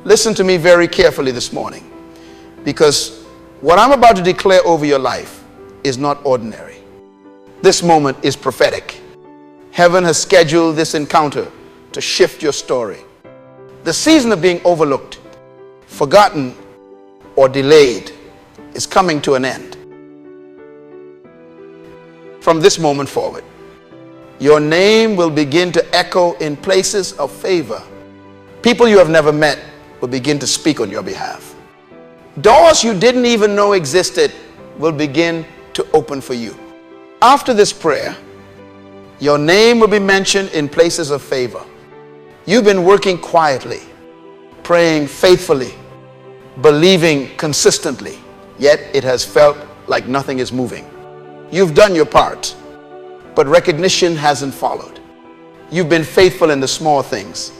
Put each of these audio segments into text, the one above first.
Listen to me very carefully this morning, because what I'm about to declare over your life is not ordinary. This moment is prophetic. Heaven has scheduled this encounter to shift your story. The season of being overlooked, forgotten, or delayed is coming to an end. From this moment forward, your name will begin to echo in places of favor. People you have never met will begin to speak on your behalf. Doors you didn't even know existed will begin to open for you. After this prayer, your name will be mentioned in places of favor. You've been working quietly, praying faithfully, believing consistently, yet it has felt like nothing is moving. You've done your part, but recognition hasn't followed. You've been faithful in the small things,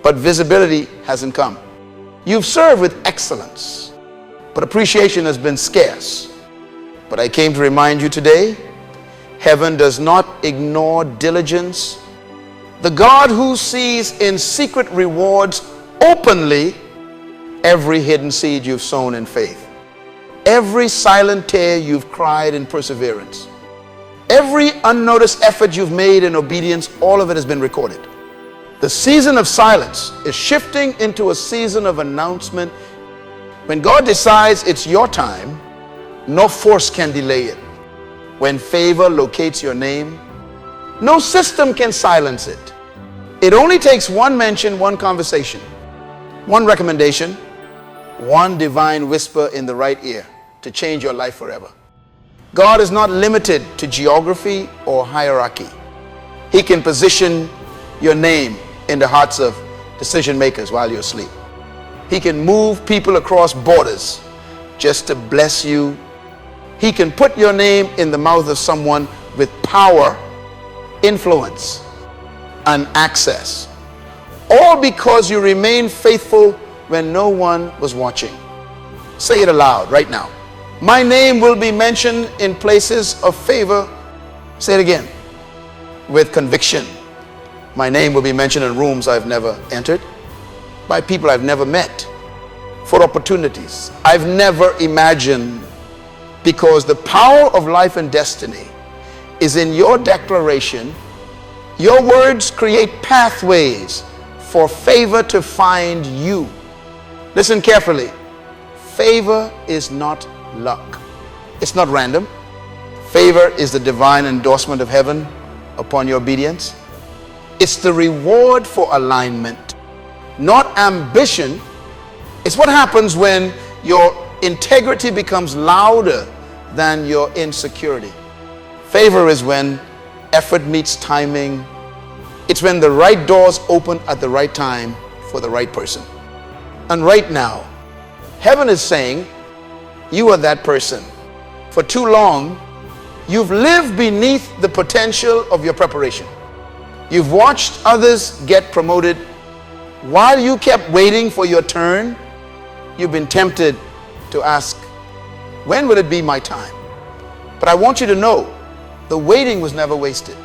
but visibility hasn't come. You've served with excellence, but appreciation has been scarce. But I came to remind you today, heaven does not ignore diligence. The God who sees in secret rewards openly every hidden seed you've sown in faith, every silent tear you've cried in perseverance, every unnoticed effort you've made in obedience. All of it has been recorded. The season of silence is shifting into a season of announcement. When God decides it's your time, no force can delay it. When favor locates your name, no system can silence it. It only takes one mention, one conversation, one recommendation, one divine whisper in the right ear to change your life forever. God is not limited to geography or hierarchy. He can position your name in the hearts of decision makers while you're asleep. He can move people across borders just to bless you. He can put your name in the mouth of someone with power, influence, and access, all because you remained faithful when no one was watching. Say it aloud right now. My name will be mentioned in places of favor. Say it again. With conviction. My name will be mentioned in rooms I've never entered, by people I've never met, for opportunities I've never imagined, because the power of life and destiny is in your declaration. Your words create pathways for favor to find you. Listen carefully. Favor is not luck. It's not random. Favor is the divine endorsement of heaven upon your obedience. It's the reward for alignment, not ambition. It's what happens when your integrity becomes louder than your insecurity. Favor is when effort meets timing. It's when the right doors open at the right time for the right person. And right now, heaven is saying, you are that person. For too long, you've lived beneath the potential of your preparation. You've watched others get promoted. While you kept waiting for your turn, you've been tempted to ask, when will it be my time? But I want you to know, the waiting was never wasted.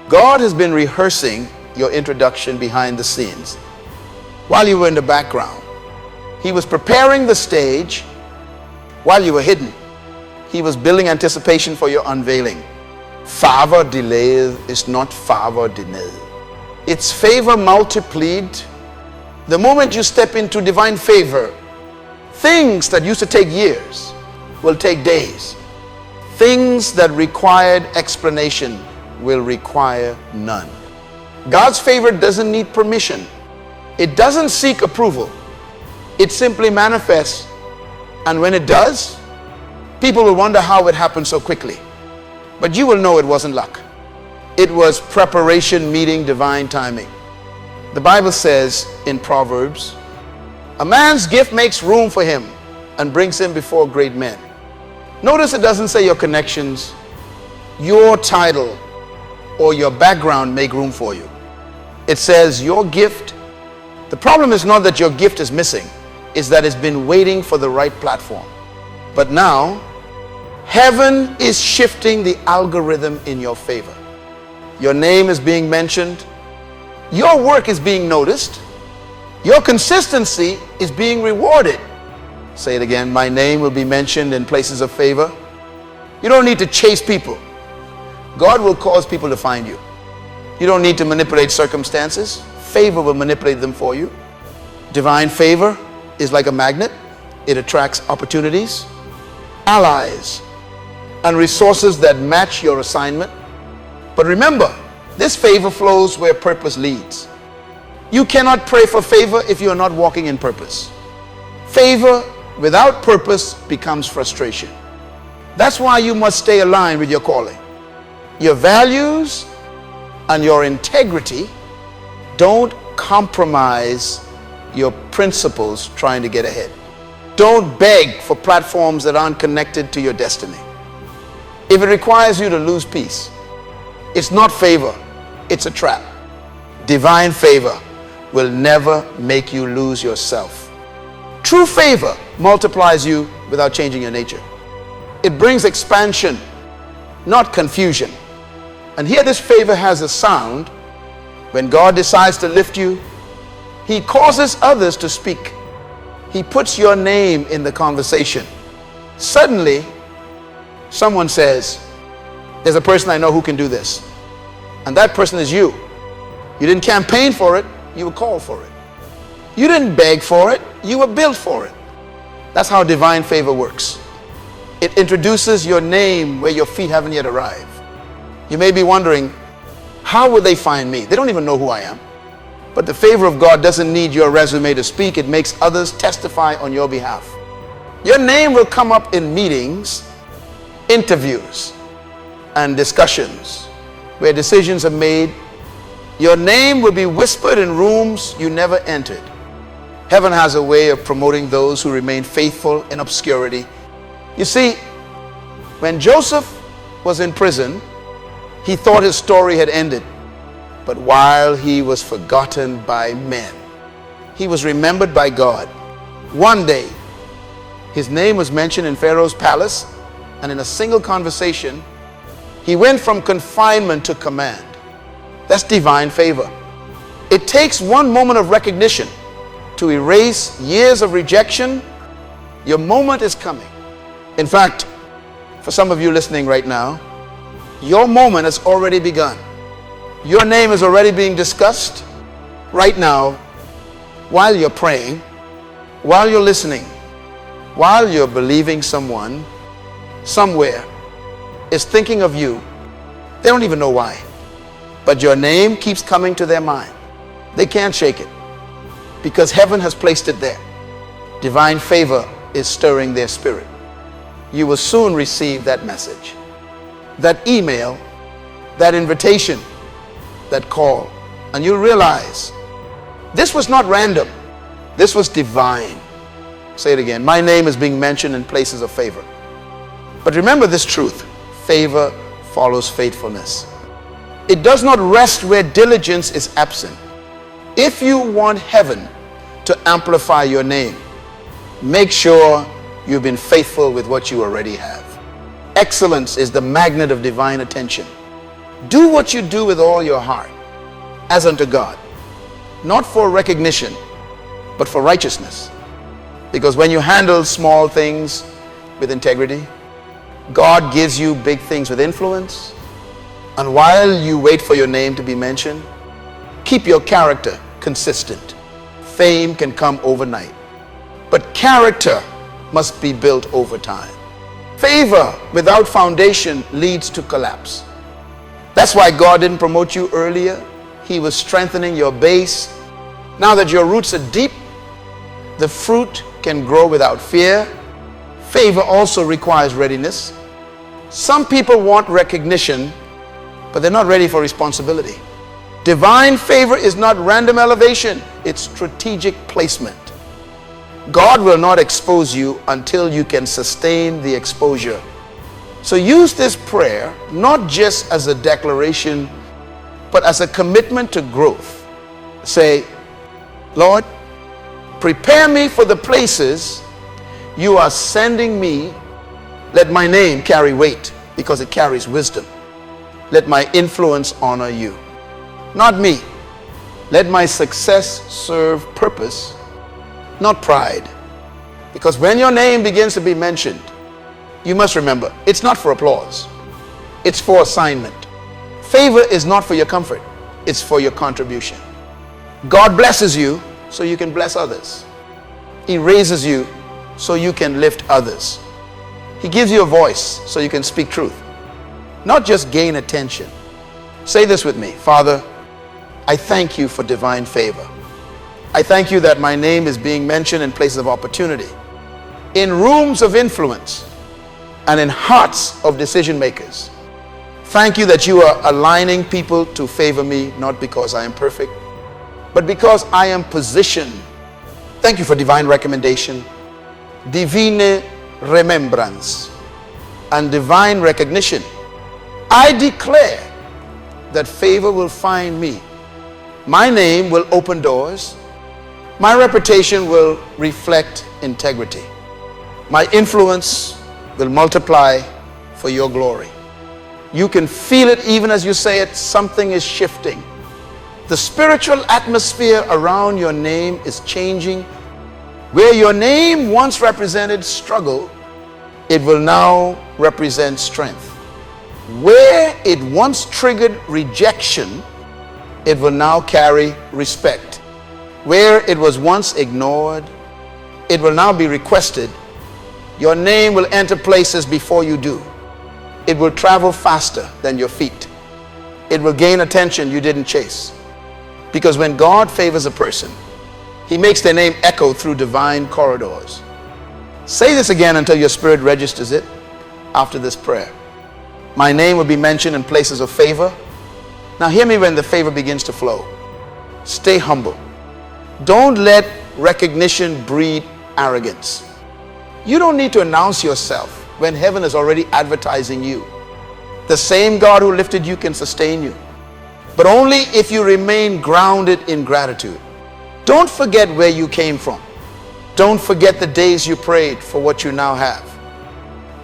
God has been rehearsing your introduction behind the scenes. While you were in the background, He was preparing the stage. While you were hidden, He was building anticipation for your unveiling. Favor delayed is not favor denied. It's favor multiplied. The moment you step into divine favor, things that used to take years will take days. Things that required explanation will require none. God's favor doesn't need permission. It doesn't seek approval. It simply manifests. And when it does, people will wonder how it happened so quickly. But you will know it wasn't luck. It was preparation meeting divine timing. The Bible says in Proverbs, a man's gift makes room for him and brings him before great men. Notice it doesn't say your connections, your title, or your background make room for you. It says your gift. The problem is not that your gift is missing, it's that it's been waiting for the right platform. But now, heaven is shifting the algorithm in your favor. Your name is being mentioned. Your work is being noticed. Your consistency is being rewarded. Say it again. My name will be mentioned in places of favor. You don't need to chase people. God will cause people to find you. You don't need to manipulate circumstances. Favor will manipulate them for you. Divine favor is like a magnet. It attracts opportunities, allies, and resources that match your assignment. But remember, this favor flows where purpose leads. You cannot pray for favor if you are not walking in purpose. Favor without purpose becomes frustration. That's why you must stay aligned with your calling. Your values and your integrity. Don't compromise your principles trying to get ahead. Don't beg for platforms that aren't connected to your destiny. If it requires you to lose peace, it's not favor, it's a trap. Divine favor will never make you lose yourself. True favor multiplies you without changing your nature. It brings expansion, not confusion. And here this favor has a sound. When God decides to lift you, He causes others to speak. He puts your name in the conversation. Suddenly, someone says, there's a person I know who can do this. And that person is you. You didn't campaign for it, you were called for it. You didn't beg for it, you were built for it. That's how divine favor works. It introduces your name where your feet haven't yet arrived. You may be wondering, how will they find me? They don't even know who I am. But the favor of God doesn't need your resume to speak. It makes others testify on your behalf. Your name will come up in meetings, interviews, and discussions where decisions are made. Your name will be whispered in rooms you never entered. Heaven has a way of promoting those who remain faithful in obscurity. You see, when Joseph was in prison, he thought his story had ended. But while he was forgotten by men, he was remembered by God. One day, his name was mentioned in Pharaoh's palace, and in a single conversation, he went from confinement to command. That's divine favor. It takes one moment of recognition to erase years of rejection. Your moment is coming. In fact, for some of you listening right now, your moment has already begun. Your name is already being discussed right now while you're praying, while you're listening, while you're believing someone somewhere is thinking of you. They don't even know why. But your name keeps coming to their mind. They can't shake it because heaven has placed it there. Divine favor is stirring their spirit. You will soon receive that message, that email, that invitation, that call, and you'll realize this was not random. This was divine. Say it again. My name is being mentioned in places of favor. But remember this truth: favor follows faithfulness. It does not rest where diligence is absent. If you want heaven to amplify your name, make sure you've been faithful with what you already have. Excellence is the magnet of divine attention. Do what you do with all your heart, as unto God, not for recognition, but for righteousness. Because when you handle small things with integrity, God gives you big things with influence. And while you wait for your name to be mentioned, keep your character consistent. Fame can come overnight, but character must be built over time. Favor without foundation leads to collapse. That's why God didn't promote you earlier. He was strengthening your base. Now that your roots are deep, the fruit can grow without fear. Favor also requires readiness. Some people want recognition, but they're not ready for responsibility. Divine favor is not random elevation, it's strategic placement. God will not expose you until you can sustain the exposure. So use this prayer not just as a declaration, but as a commitment to growth. Say, Lord, prepare me for the places you are sending me. Let my name carry weight because it carries wisdom. Let my influence honor you. Not me. Let my success serve purpose, not pride. Because when your name begins to be mentioned, you must remember, it's not for applause. It's for assignment. Favor is not for your comfort. It's for your contribution. God blesses you so you can bless others. He raises you so you can lift others. He gives you a voice so you can speak truth, not just gain attention. Say this with me. Father, I thank you for divine favor. I thank you that my name is being mentioned in places of opportunity, in rooms of influence, and in hearts of decision makers. Thank you that you are aligning people to favor me, not because I am perfect, but because I am positioned. Thank you for divine recommendation, divine remembrance, and divine recognition. I declare that favor will find me. My name will open doors. My reputation will reflect integrity. My influence will multiply for your glory. You can feel it even as you say it. Something is shifting. The spiritual atmosphere around your name is changing. Where your name once represented struggle, it will now represent strength. Where it once triggered rejection, it will now carry respect. Where it was once ignored, it will now be requested. Your name will enter places before you do. It will travel faster than your feet. It will gain attention you didn't chase. Because when God favors a person, He makes their name echo through divine corridors. Say this again until your spirit registers it after this prayer. My name will be mentioned in places of favor. Now hear me when the favor begins to flow. Stay humble. Don't let recognition breed arrogance. You don't need to announce yourself when heaven is already advertising you. The same God who lifted you can sustain you, but only if you remain grounded in gratitude. Don't forget where you came from. Don't forget the days you prayed for what you now have.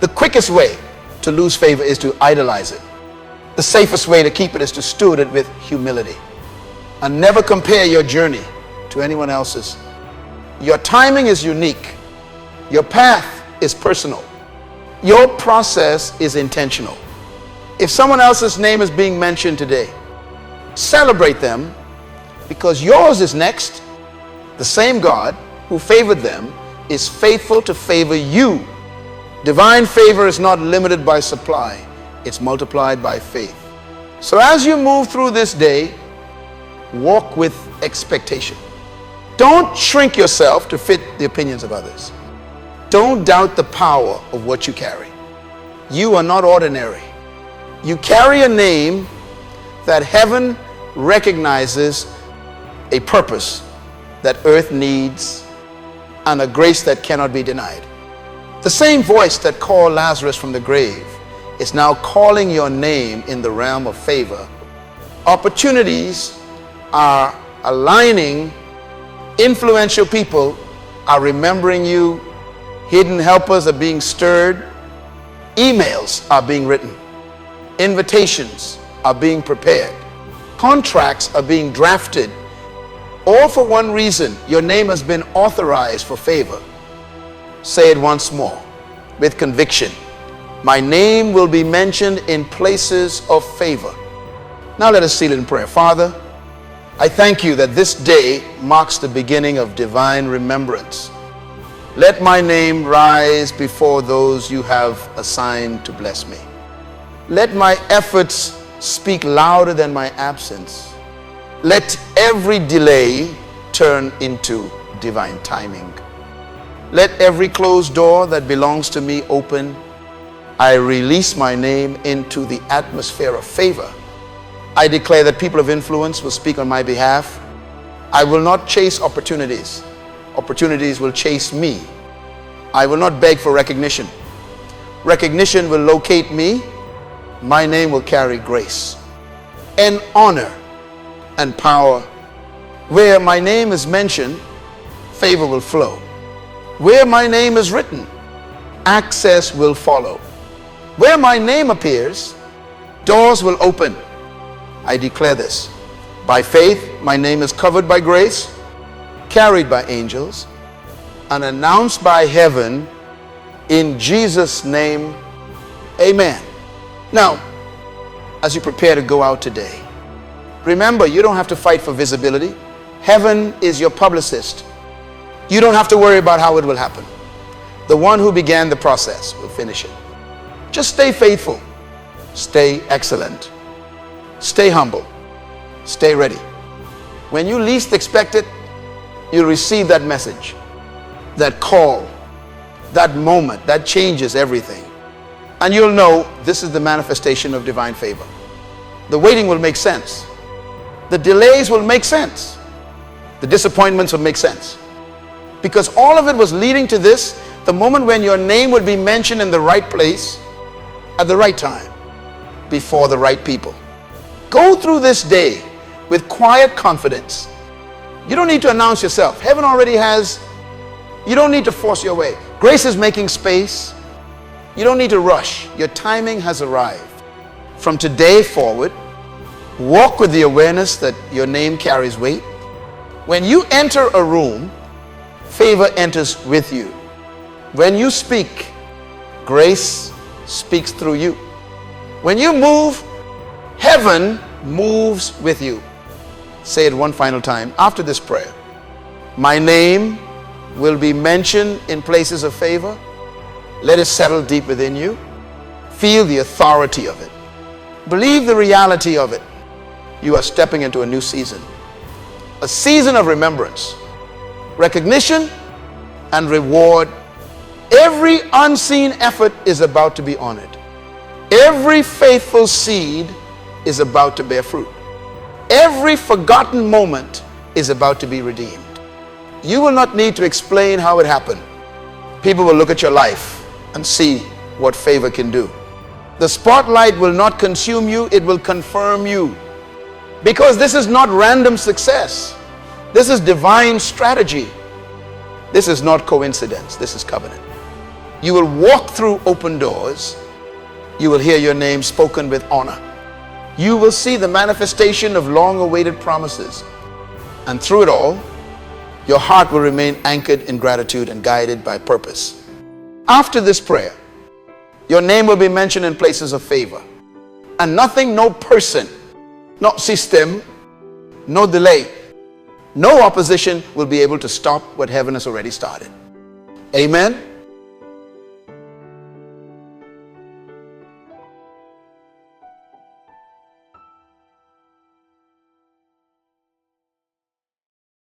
The quickest way to lose favor is to idolize it. The safest way to keep it is to steward it with humility. And never compare your journey to anyone else's. Your timing is unique. Your path is personal. Your process is intentional. If someone else's name is being mentioned today, celebrate them, because yours is next. The same God who favored them is faithful to favor you. Divine favor is not limited by supply. It's multiplied by faith. So as you move through this day, walk with expectation. Don't shrink yourself to fit the opinions of others. Don't doubt the power of what you carry. You are not ordinary. You carry a name that heaven recognizes, a purpose that earth needs, and a grace that cannot be denied. The same voice that called Lazarus from the grave is now calling your name in the realm of favor. Opportunities are aligning. Influential people are remembering you. Hidden helpers are being stirred. Emails are being written. Invitations are being prepared. Contracts are being drafted. All for one reason: your name has been authorized for favor. Say it once more with conviction. My name will be mentioned in places of favor. Now let us seal it in prayer. Father, I thank you that this day marks the beginning of divine remembrance. Let my name rise before those you have assigned to bless me. Let my efforts speak louder than my absence. Let every delay turn into divine timing. Let every closed door that belongs to me open. I release my name into the atmosphere of favor. I declare that people of influence will speak on my behalf. I will not chase opportunities. Opportunities will chase me. I will not beg for recognition. Recognition will locate me. My name will carry grace and honor and power. Where my name is mentioned, favor will flow. Where my name is written, access will follow. Where my name appears, doors will open. I declare this. By faith, my name is covered by grace, carried by angels, and announced by heaven. In Jesus' name, amen. Now, as you prepare to go out today, remember, you don't have to fight for visibility. Heaven is your publicist. You don't have to worry about how it will happen. The one who began the process will finish it. Just stay faithful. Stay excellent. Stay humble. Stay ready. When you least expect it, you'll receive that message, that call, that moment that changes everything. And you'll know this is the manifestation of divine favor. The waiting will make sense. The delays will make sense. The disappointments will make sense. Because all of it was leading to this, the moment when your name would be mentioned in the right place, at the right time, before the right people. Go through this day with quiet confidence. You don't need to announce yourself. Heaven already has. You don't need to force your way. Grace is making space. You don't need to rush. Your timing has arrived. From today forward, walk with the awareness that your name carries weight. When you enter a room, favor enters with you. When you speak, grace speaks through you. When you move, heaven moves with you. Say it one final time after this prayer. My name will be mentioned in places of favor. Let it settle deep within you. Feel the authority of it. Believe the reality of it. You are stepping into a new season. A season of remembrance, recognition, and reward. Every unseen effort is about to be honored. Every faithful seed is about to bear fruit. Every forgotten moment is about to be redeemed. You will not need to explain how it happened. People will look at your life and see what favor can do. The spotlight will not consume you, it will confirm you. Because this is not random success. This is divine strategy. This is not coincidence, this is covenant. You will walk through open doors. You will hear your name spoken with honor. You will see the manifestation of long-awaited promises. And through it all, your heart will remain anchored in gratitude and guided by purpose. After this prayer, your name will be mentioned in places of favor. And nothing, no person, no system, no delay, no opposition will be able to stop what heaven has already started. Amen.